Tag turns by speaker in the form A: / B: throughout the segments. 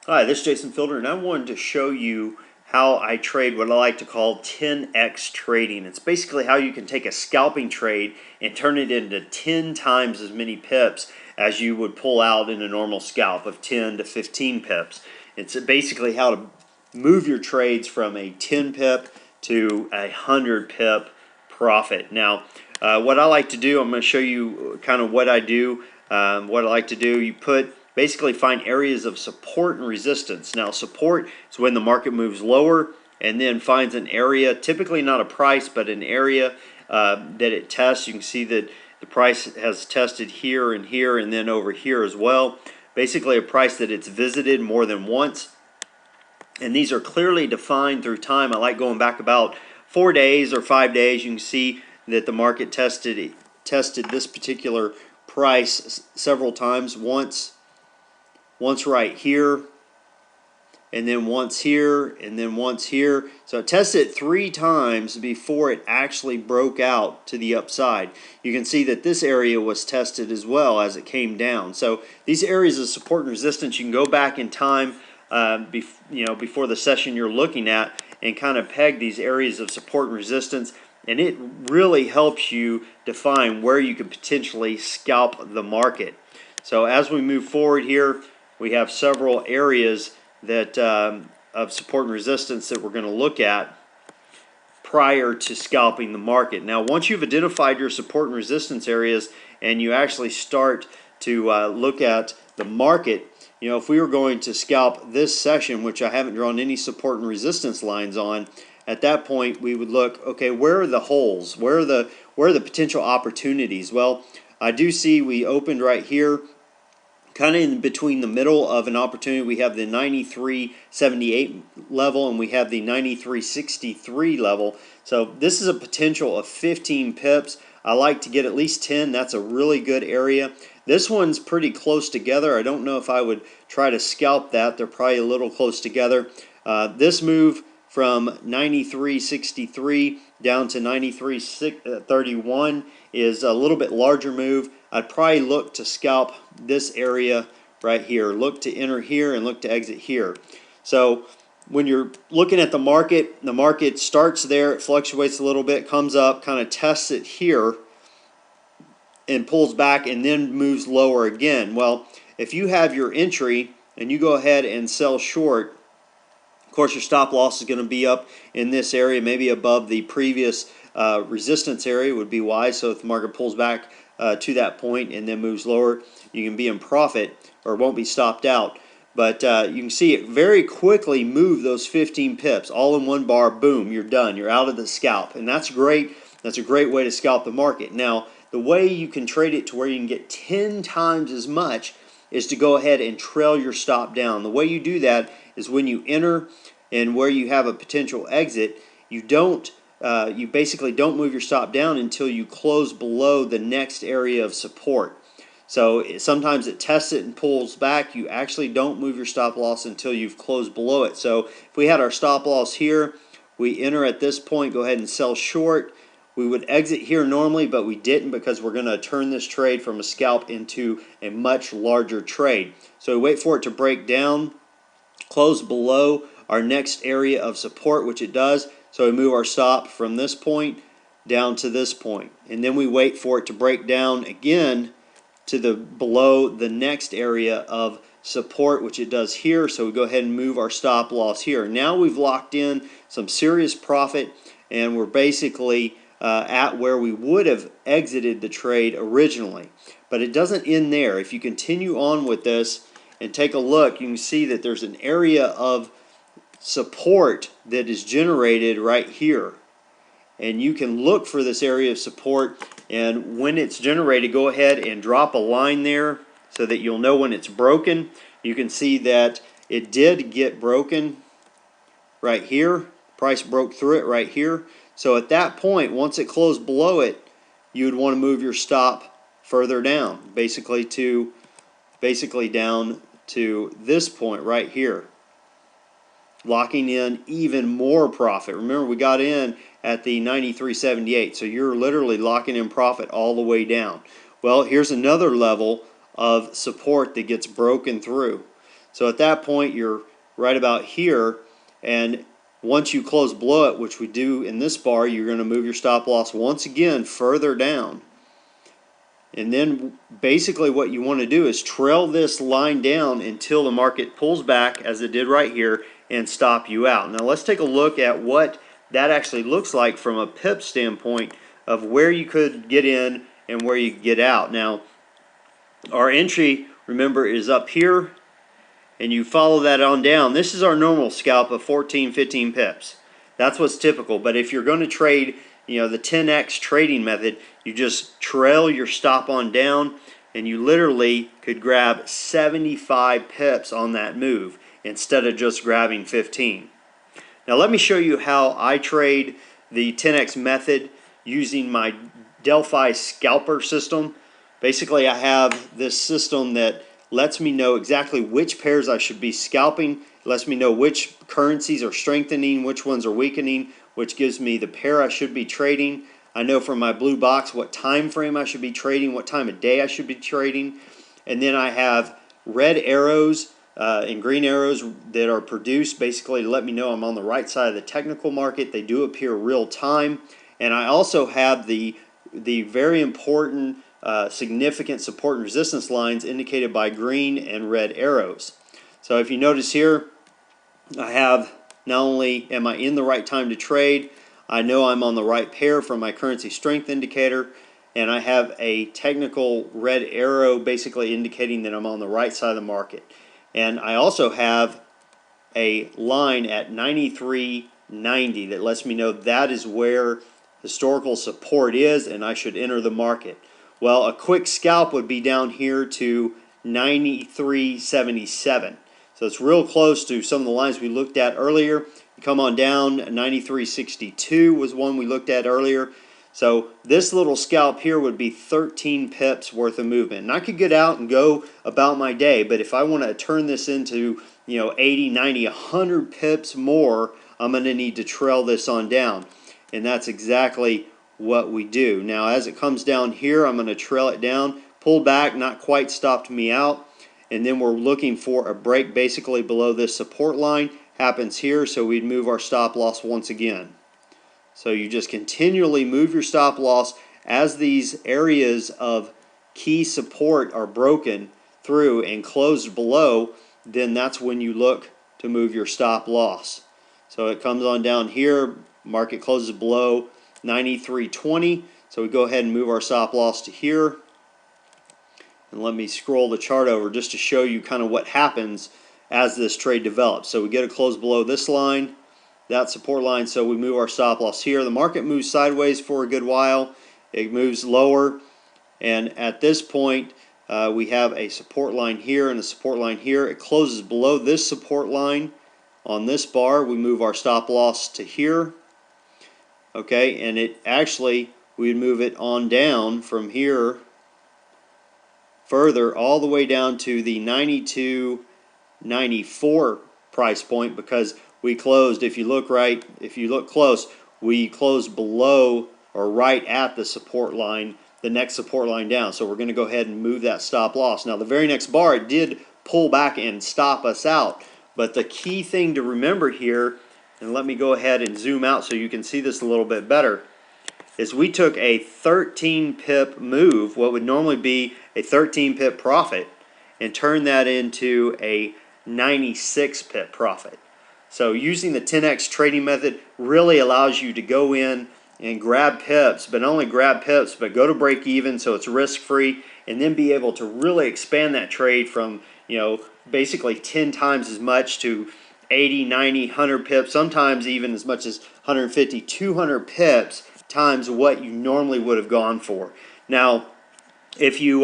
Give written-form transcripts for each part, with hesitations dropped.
A: Hi, this is Jason Fielder, and I wanted to show you how I trade what I like to call 10x trading. It's basically how you can take a scalping trade and turn it into 10 times as many pips as you would pull out in a normal scalp of 10 to 15 pips. It's basically how to move your trades from a 10 pip to a 100 pip profit. Now, what I like to do, I'm going to show you kind of what I do. What I like to do, you basically find areas of support and resistance. Now, support is when the market moves lower and then finds an area, typically not a price, but an area that it tests. You can see that the price has tested here and then over here as well. Basically a price that it's visited more than once. And these are clearly defined through time. I like going back about 4 days or 5 days. You can see that the market tested this particular price several times. Once right here, and then once here, and then once here. So it tested it 3 times before it actually broke out to the upside. You can see that this area was tested as well as it came down. So these areas of support and resistance, you can go back in time before the session you're looking at and kind of peg these areas of support and resistance, and it really helps you define where you could potentially scalp the market. So as we move forward here, we have several areas that of support and resistance that we're going to look at prior to scalping the market. Now, once you've identified your support and resistance areas and you actually start to look at the market, if we were going to scalp this session, which I haven't drawn any support and resistance lines on, at that point we would look, okay, where are the holes? Where are the potential opportunities? Well, I do see we opened right here, kind of in between the middle of an opportunity. We have the 93.78 level and we have the 93.63 level. So this is a potential of 15 pips. I like to get at least 10. That's a really good area. This one's pretty close together. I don't know if I would try to scalp that. They're probably a little close together. This move from 93.63 down to 93.31 is a little bit larger move. I'd probably look to scalp this area right here. Look to enter here and look to exit here. So when you're looking at the market starts there, it fluctuates a little bit, comes up, kind of tests it here, and pulls back and then moves lower again. Well, if you have your entry and you go ahead and sell short, of course your stop loss is going to be up in this area, maybe above the previous resistance area would be wise. So if the market pulls back to that point and then moves lower, you can be in profit or won't be stopped out. But you can see it very quickly move those 15 pips all in one bar. Boom, you're done. You're out of the scalp, and that's great. That's a great way to scalp the market. Now, the way you can trade it to where you can get 10 times as much is to go ahead and trail your stop down. The way you do that is when you enter and where you have a potential exit, you basically don't move your stop down until you close below the next area of support. So sometimes it tests it and pulls back. You actually don't move your stop loss until you've closed below it. So if we had our stop loss here, we enter at this point, go ahead and sell short. We would exit here normally, but we didn't because we're going to turn this trade from a scalp into a much larger trade. So we wait for it to break down, close below our next area of support, which it does. So we move our stop from this point down to this point. And then we wait for it to break down again to below the next area of support, which it does here. So we go ahead and move our stop loss here. Now we've locked in some serious profit, and we're basically at where we would have exited the trade originally. But it doesn't end there. If you continue on with this and take a look, you can see that there's an area of support that is generated right here. And you can look for this area of support, and when it's generated, go ahead and drop a line there so that you'll know when it's broken. You can see that it did get broken right here. Price broke through it right here. So at that point, once it closed below it, you would want to move your stop further down, basically down to this point right here, locking in even more profit. Remember, we got in at the 93.78, so you're literally locking in profit all the way down. Well, here's another level of support that gets broken through. So at that point, you're right about here, and once you close below it, which we do in this bar, you're going to move your stop loss once again further down. And then basically what you want to do is trail this line down until the market pulls back, as it did right here, and stop you out. Now let's take a look at what that actually looks like from a pip standpoint of where you could get in and where you get out. Now our entry, remember, is up here, and you follow that on down. This is our normal scalp of 14, 15 pips. That's what's typical. But if you're going to trade, the 10x trading method, you just trail your stop on down, and you literally could grab 75 pips on that move instead of just grabbing 15. Now let me show you how I trade the 10x method using my Delphi scalper system. Basically, I have this system that lets me know exactly which pairs I should be scalping. It lets me know which currencies are strengthening, which ones are weakening, which gives me the pair I should be trading. I know from my blue box what time frame I should be trading, what time of day I should be trading. And then I have red arrows and green arrows that are produced basically to let me know I'm on the right side of the technical market. They do appear real time. And I also have the very important significant support and resistance lines indicated by green and red arrows. So if you notice here, I have, not only am I in the right time to trade, I know I'm on the right pair from my currency strength indicator, and I have a technical red arrow basically indicating that I'm on the right side of the market. And I also have a line at 93.90 that lets me know that is where historical support is and I should enter the market. Well, a quick scalp would be down here to 93.77. So it's real close to some of the lines we looked at earlier. Come on down, 93.62 was one we looked at earlier. So this little scalp here would be 13 pips worth of movement. And I could get out and go about my day, but if I want to turn this into 80, 90, 100 pips more, I'm going to need to trail this on down. And that's exactly what we do. Now as it comes down here, I'm going to trail it down, pull back, not quite stopped me out, and then we're looking for a break basically below this support line. Happens here, so we'd move our stop loss once again. So you just continually move your stop loss as these areas of key support are broken through and closed below, then that's when you look to move your stop loss. So it comes on down here, market closes below 93.20, so we go ahead and move our stop loss to here. And let me scroll the chart over just to show you kind of what happens as this trade develops. So we get a close below this line, that support line, so we move our stop loss here. The market moves sideways for a good while. It moves lower, and at this point we have a support line here and a support line here. It closes below this support line on this bar. We move our stop loss to here. Okay, and it actually, we'd move it on down from here further all the way down to the 92.94 price point, because we closed, if you look close, we closed below or right at the support line, the next support line down. So we're going to go ahead and move that stop loss. Now the very next bar, it did pull back and stop us out, but the key thing to remember here, and let me go ahead and zoom out so you can see this a little bit better, is we took a 13 pip move, what would normally be a 13 pip profit, and turned that into a 96 pip profit. So using the 10x trading method really allows you to go in and grab pips, but not only grab pips, but go to break even so it's risk free, and then be able to really expand that trade from basically 10 times as much to 80, 90, 100 pips, sometimes even as much as 150, 200 pips times what you normally would have gone for. Now, if you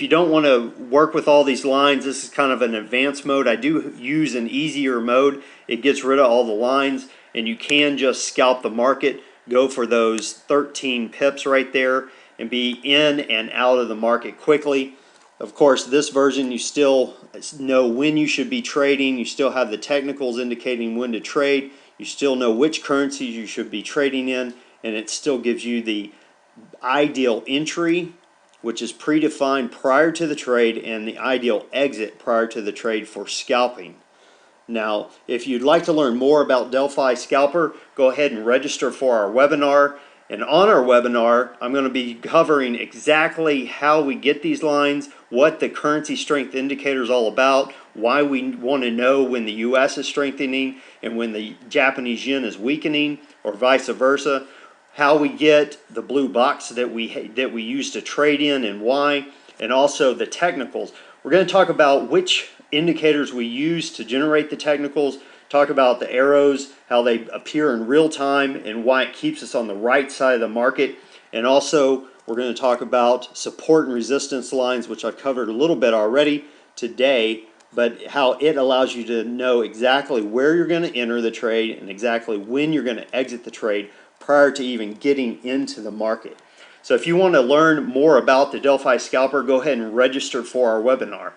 A: don't want to work with all these lines, this is kind of an advanced mode. I do use an easier mode. It gets rid of all the lines, and you can just scalp the market, go for those 13 pips right there, and be in and out of the market quickly. Of course, this version, you still know when you should be trading. You still have the technicals indicating when to trade. You still know which currencies you should be trading in, and it still gives you the ideal entry which is predefined prior to the trade, and the ideal exit prior to the trade for scalping. Now, if you'd like to learn more about Delphi Scalper, go ahead and register for our webinar. And on our webinar, I'm going to be covering exactly how we get these lines, what the currency strength indicator is all about, why we want to know when the US is strengthening and when the Japanese yen is weakening, or vice versa, how we get the blue box that we use to trade in and why, and also the technicals. We're going to talk about which indicators we use to generate the technicals, talk about the arrows, how they appear in real time, and why it keeps us on the right side of the market. And also, we're going to talk about support and resistance lines, which I've covered a little bit already today, but how it allows you to know exactly where you're going to enter the trade and exactly when you're going to exit the trade prior to even getting into the market. So if you want to learn more about the Delphi Scalper, go ahead and register for our webinar.